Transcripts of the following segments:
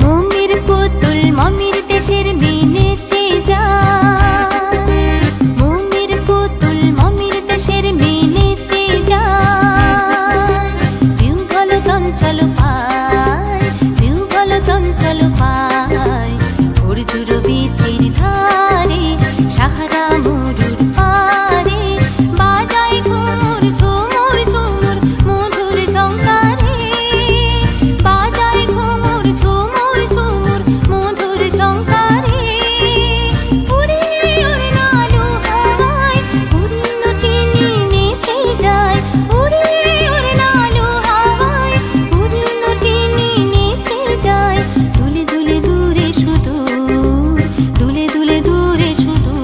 মমির পুতুল মমির দেশের মেয়ে নেচে যায়, মমির পুতুল মমির দেশের মেয়ে নেচে যায়। বিউ ভালো চঞ্চল পায়, বিউ ভালো চঞ্চল পায়, ভোরঝুর বীথির ধারে সাহারা মরুর পারে, বাজায় ঘুমুর ঝুমুর ঝুমুর মধুর ঝংকারে, বাজায় ঘুমুর ঝুমুর ঝুমুর মধুর ঝংকারে। উড়ে উড়ে নালু হাওয়ায় উড়িল টেনে নেচে যায়, উড়ে উড়ে নালু হাওয়ায় উড়িল টেনে নেচে যায়। দুলে দুলে দূরে সুদূর, দুলে দুলে দূরে সুদূর।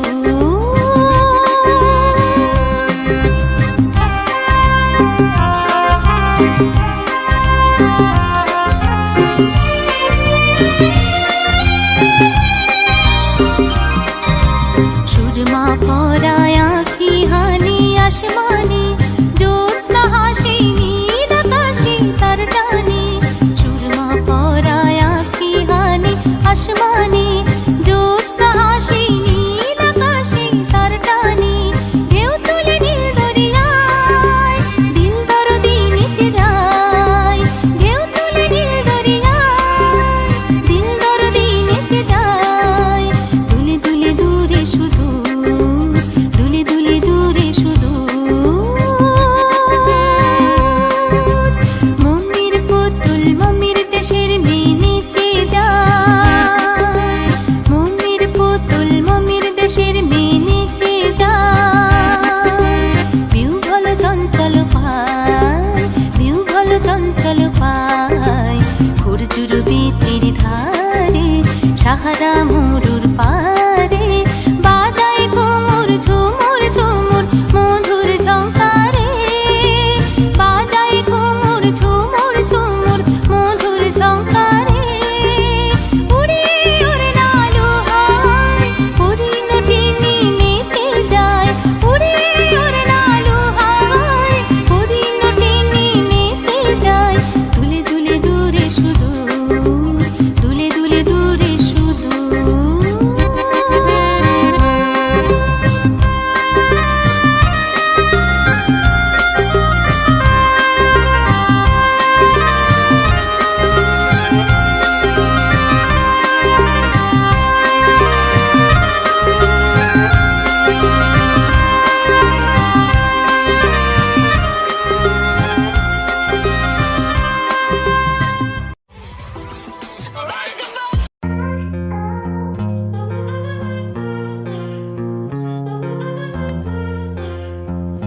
সুরমা পরায় আঁখি হানি আসমানে, জ্যোৎস্না হাসি নীল আকাশে তার টানে। সুরমা পরায় আঁখি হানি আসমানে, জ্যোৎস্না হাসি নীল আকাশে তার টানে। ঢেউ তুলে নীল দরিয়ায় দিল দরদি নিচে যায়, ঢেউ তুলে নীল দরিয়ায় দিল দরদি নিচে যায়। দুলে দুলে দূরে সুদূর, দুলে দুলে দূরে সুদূর। মমির পুতুল মমির দেশের মেয়ে নেচে যায়, মমির পুতুল মমির দেশের মেয়ে নেচে যায়। বিউ ভালো চঞ্চল পায়, বিউ ভালো চঞ্চল পায়, ভোরঝুর বীথির ধারে সাহারা মরুর